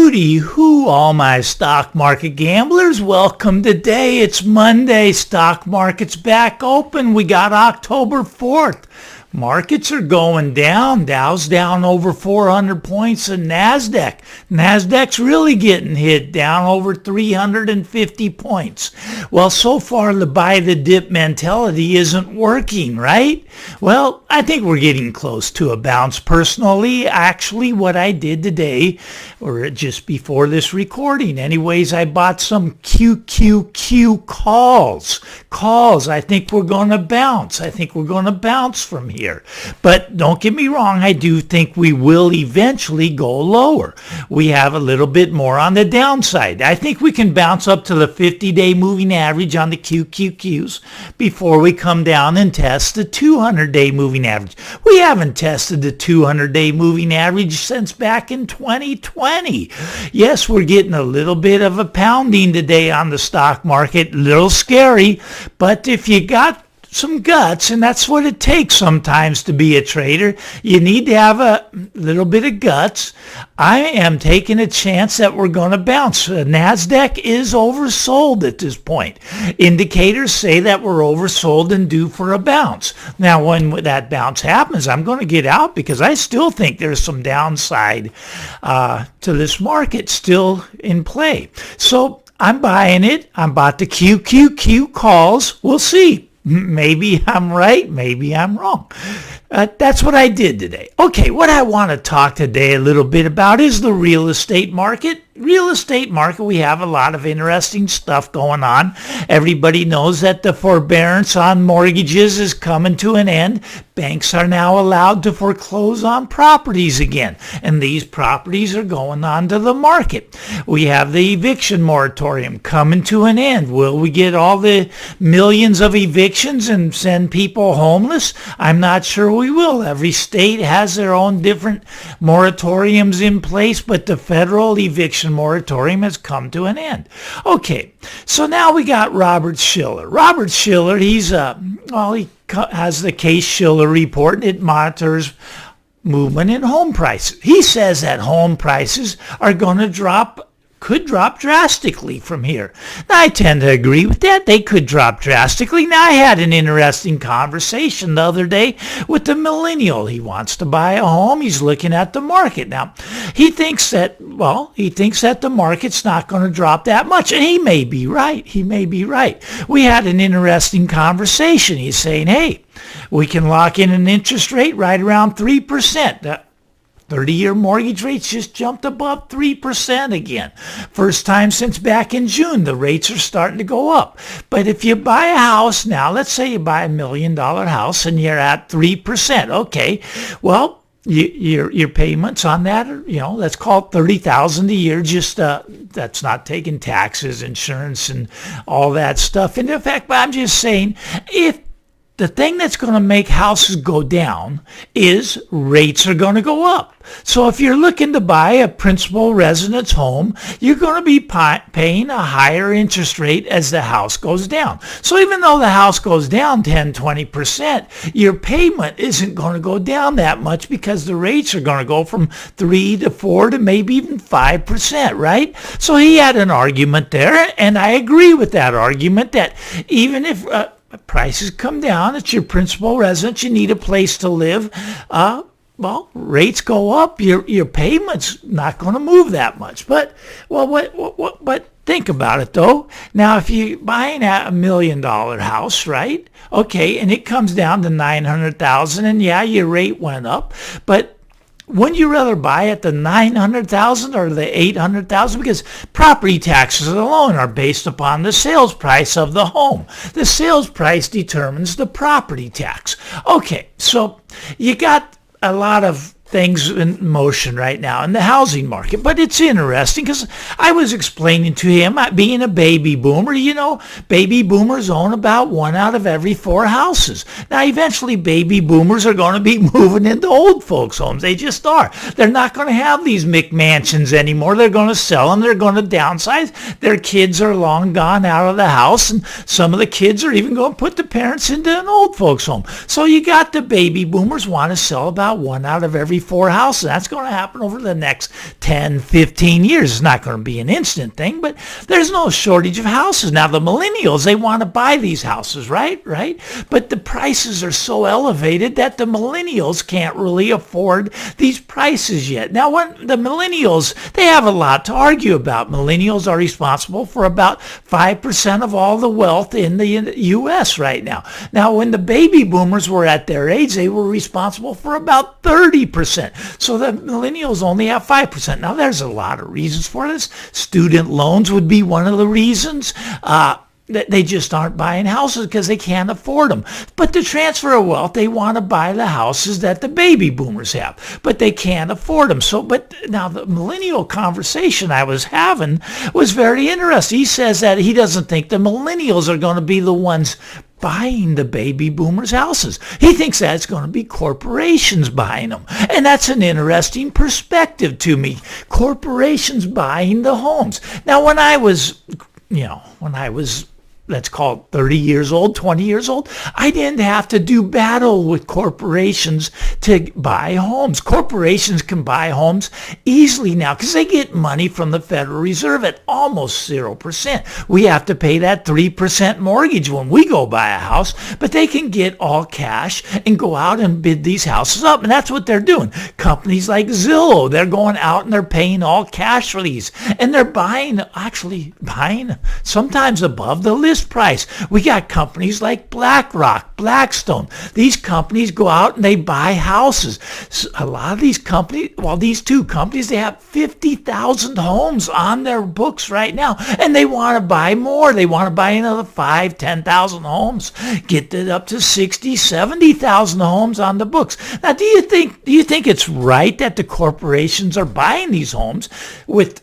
Hooty hoo, all my stock market gamblers. Welcome today. It's Monday. Stock market's back open. We got October 4th. Markets are going down. Dow's down over 400 points and Nasdaq's really getting hit, down over 350 points. Well, so far the buy the dip mentality isn't working, right? Well, I think we're getting close to a bounce personally. Actually, what I did today, or just before this recording anyways, I bought some QQQ calls. I think we're going to bounce. I think we're going to bounce from here. But don't get me wrong, I do think we will eventually go lower. We have a little bit more on the downside. I think we can bounce up to the 50-day moving average on the QQQs before we come down and test the 200-day moving average. We haven't tested the 200-day moving average since back in 2020. Yes, we're getting a little bit of a pounding today on the stock market. A little scary, but if you got some guts, and that's what it takes sometimes to be a trader. You need to have a little bit of guts. I am taking a chance that we're going to bounce. Nasdaq is oversold at this point. Indicators say that we're oversold and due for a bounce. Now, when that bounce happens, I'm going to get out because I still think there's some downside to this market still in play. So I'm buying it. I'm about the QQQ calls. We'll see. Maybe I'm right, maybe I'm wrong. That's what I did today. Okay, what I want to talk today a little bit about is the real estate market. Real estate market, we have a lot of interesting stuff going on. Everybody knows that the forbearance on mortgages is coming to an end. Banks are now allowed to foreclose on properties again, and these properties are going onto the market. We have the eviction moratorium coming to an end. Will we get all the millions of evictions and send people homeless? I'm not sure we will. Every state has their own different moratoriums in place, but the federal eviction moratorium has come to an end. Okay, so now we got Robert Shiller. Robert Shiller, he has the Case-Shiller report, and it monitors movement in home prices. He says that home prices are going to could drop drastically from here. Now, I tend to agree with that. They could drop drastically. Now, I had an interesting conversation the other day with the millennial. He wants to buy a home. He's looking at the market. Now, he thinks that the market's not going to drop that much. And he may be right. We had an interesting conversation. He's saying, hey, we can lock in an interest rate right around 3%. 30-year mortgage rates just jumped above 3% again. First time since back in June, the rates are starting to go up. But if you buy a house now, let's say you buy $1 million house and you're at 3%. Okay, well, your payments on that are, let's call it $30,000 a year. Just that's not taking taxes, insurance, and all that stuff into effect. But I'm just saying, if the thing that's going to make houses go down is rates are going to go up. So if you're looking to buy a principal residence home, you're going to be paying a higher interest rate as the house goes down. So even though the house goes down 10, 20%, your payment isn't going to go down that much because the rates are going to go from 3 to 4 to maybe even 5%, right? So he had an argument there, and I agree with that argument that even if prices come down, it's your principal residence, you need a place to live. Well, rates go up, your payment's not going to move that much. But but think about it though. Now, if you're buying a $1 million house, right? Okay, and it comes down to $900,000, and yeah, your rate went up, but wouldn't you rather buy at the $900,000 or the $800,000? Because property taxes alone are based upon the sales price of the home. The sales price determines the property tax. Okay, so you got a lot of things in motion right now in the housing market. But it's interesting because I was explaining to him, being a baby boomer, baby boomers own about 1 out of every 4 houses. Now, eventually, baby boomers are going to be moving into old folks' homes. They just are. They're not going to have these McMansions anymore. They're going to sell them. They're going to downsize. Their kids are long gone out of the house, and some of the kids are even going to put the parents into an old folks' home. So you got the baby boomers want to sell about 1 out of every 34 houses. That's going to happen over the next 10, 15 years. It's not going to be an instant thing, but there's no shortage of houses. Now, the millennials, they want to buy these houses, right? But the prices are so elevated that the millennials can't really afford these prices yet. Now, when the millennials, they have a lot to argue about. Millennials are responsible for about 5% of all the wealth in the U.S. right now. Now, when the baby boomers were at their age, they were responsible for about 30%. So the millennials only have 5%. Now, there's a lot of reasons for this. Student loans would be one of the reasons. They just aren't buying houses because they can't afford them. But to transfer of wealth, they want to buy the houses that the baby boomers have, but they can't afford them. But now the millennial conversation I was having was very interesting. He says that he doesn't think the millennials are going to be the ones buying the baby boomers' houses. He thinks that it's going to be corporations buying them. And that's an interesting perspective to me. Corporations buying the homes. Now, when I was, let's call it 30 years old, 20 years old, I didn't have to do battle with corporations to buy homes. Corporations can buy homes easily now because they get money from the Federal Reserve at almost 0%. We have to pay that 3% mortgage when we go buy a house, but they can get all cash and go out and bid these houses up. And that's what they're doing. Companies like Zillow, they're going out and they're paying all cash for these. And they're buying sometimes above the list price. We got companies like BlackRock, Blackstone. These companies go out and they buy houses. So a lot of these companies, these two companies, they have 50,000 homes on their books right now, and they want to buy more. They want to buy another 5,000, 10,000 homes, get it up to 60,000, 70,000 homes on the books. Now, do you think it's right that the corporations are buying these homes with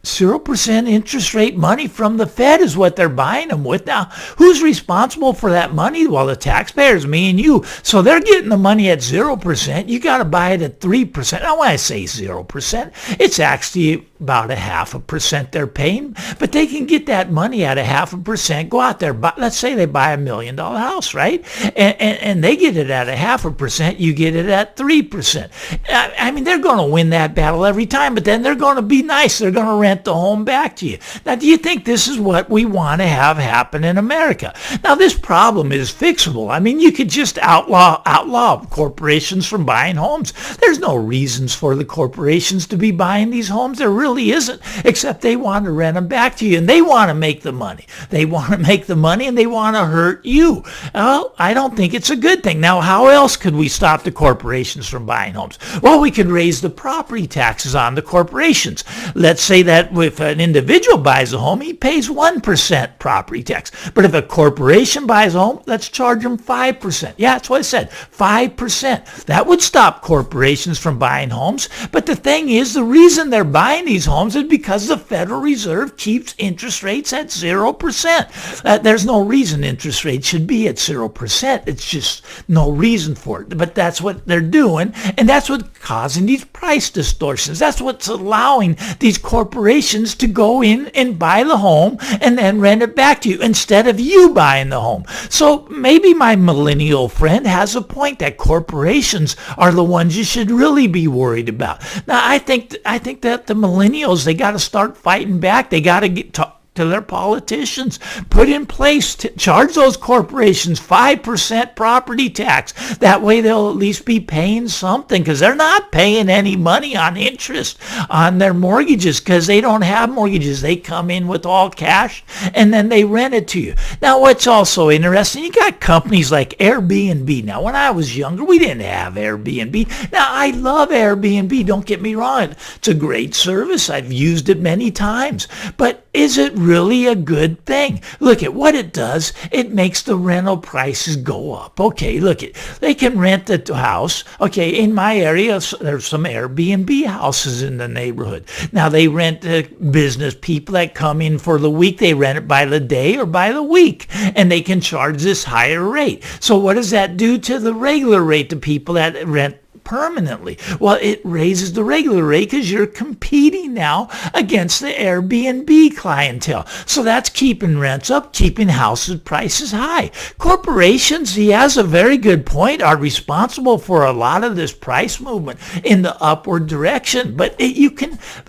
0% interest rate money from the Fed is what they're buying them with. Now, who's responsible for that money? Well, the taxpayers, me and you. So they're getting the money at 0%. You got to buy it at 3%. Now, when I say 0%, it's actually about 0.5% they're paying, but they can get that money at 0.5%. Go out there, let's say they buy $1 million house, right? And they get it at 0.5%. You get it at 3%. I mean, they're going to win that battle every time, but then they're going to be nice. They're going to rent the home back to you. Now, do you think this is what we want to have happen in America? Now, this problem is fixable. I mean, you could just outlaw corporations from buying homes. There's no reasons for the corporations to be buying these homes. There really isn't, except they want to rent them back to you, and they want to make the money. They want to make the money, and they want to hurt you. Well, I don't think it's a good thing. Now, how else could we stop the corporations from buying homes? Well, we could raise the property taxes on the corporations. Let's say that if an individual buys a home, he pays 1% property tax. But if a corporation buys a home, let's charge them 5%. Yeah, that's what I said, 5%. That would stop corporations from buying homes. But the thing is, the reason they're buying these homes is because the Federal Reserve keeps interest rates at 0%. There's no reason interest rates should be at 0%. It's just no reason for it. But that's what they're doing, and that's what's causing these price distortions. That's what's allowing these corporations to go in and buy the home and then rent it back to you instead of you buying the home. So maybe my millennial friend has a point that corporations are the ones you should really be worried about. Now, I think that the millennials, they got to start fighting back. They got to get to their politicians, put in place to charge those corporations 5% property tax. That way they'll at least be paying something, because they're not paying any money on interest on their mortgages because they don't have mortgages. They come in with all cash and then they rent it to you. Now, what's also interesting, you got companies like Airbnb. Now, when I was younger, we didn't have Airbnb. Now, I love Airbnb. Don't get me wrong. It's a great service. I've used it many times. But is it really a good thing? Look at what it does. It makes the rental prices go up. Okay, look at, they can rent the house. Okay, in my area, there's some Airbnb houses in the neighborhood. Now, they rent to business people that come in for the week. They rent it by the day or by the week, and they can charge this higher rate. So what does that do to the regular rate, to people that rent permanently. Well, it raises the regular rate because you're competing now against the Airbnb clientele. So that's keeping rents up, keeping houses prices high. Corporations, he has a very good point, are responsible for a lot of this price movement in the upward direction. But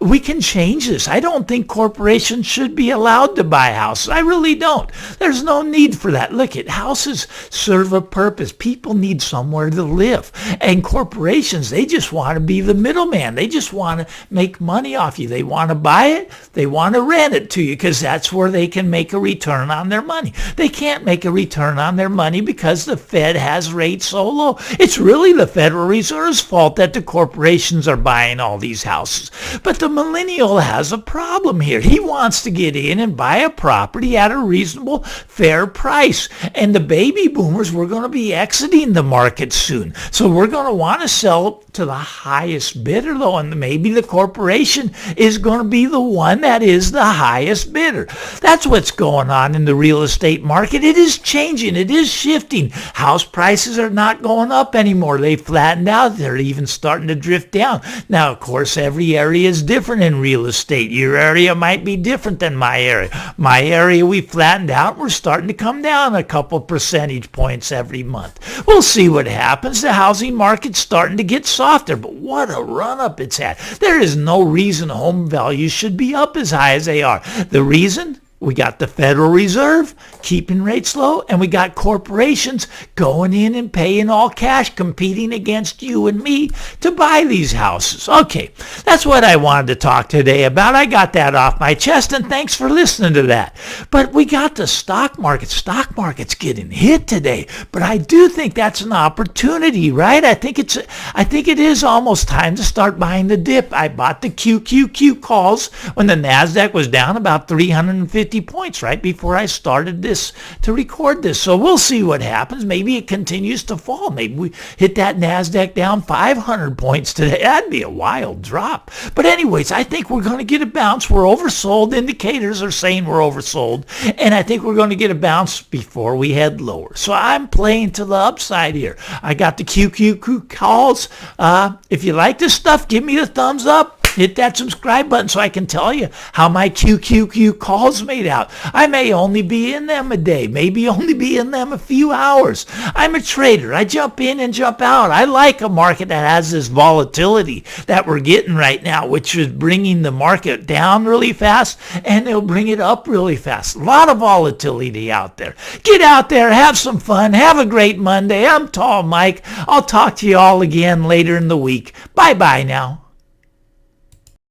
we can change this. I don't think corporations should be allowed to buy houses. I really don't. There's no need for that. Look, houses serve a purpose. People need somewhere to live. And corporations, they just want to be the middleman. They just want to make money off you. They want to buy it. They want to rent it to you because that's where they can make a return on their money. They can't make a return on their money because the Fed has rates so low. It's really the Federal Reserve's fault that the corporations are buying all these houses. But the millennial has a problem here. He wants to get in and buy a property at a reasonable, fair price. And the baby boomers, we're going to be exiting the market soon. So we're going to want to sell to the highest bidder, though, and maybe the corporation is going to be the one that is the highest bidder. That's what's going on in the real estate market. It is changing. It is shifting. House prices are not going up anymore. They flattened out. They're even starting to drift down. Now, of course, every area is different in real estate. Your area might be different than my area. My area, we flattened out. We're starting to come down a couple percentage points every month. We'll see what happens. The housing market's starting to get softer, but what a run-up it's had. There is no reason home values should be up as high as they are. The reason? We got the Federal Reserve keeping rates low, and we got corporations going in and paying all cash, competing against you and me to buy these houses. Okay, that's what I wanted to talk today about. I got that off my chest, and thanks for listening to that. But we got the stock market. Stock market's getting hit today, but I do think that's an opportunity, right? I think it is almost time to start buying the dip. I bought the QQQ calls when the NASDAQ was down about 350 points right before I started this to record this. So we'll see what happens. Maybe it continues to fall. Maybe we hit that NASDAQ down 500 points today. That'd be a wild drop. But anyways, I think we're going to get a bounce. We're oversold. Indicators are saying we're oversold. And I think we're going to get a bounce before we head lower. So I'm playing to the upside here. I got the QQQ calls. If you like this stuff, give me the thumbs up. Hit that subscribe button so I can tell you how my QQQ calls made out. I may only be in them a day, maybe only be in them a few hours. I'm a trader. I jump in and jump out. I like a market that has this volatility that we're getting right now, which is bringing the market down really fast, and it'll bring it up really fast. A lot of volatility out there. Get out there, have some fun, have a great Monday. I'm Tall Mike. I'll talk to you all again later in the week. Bye-bye now.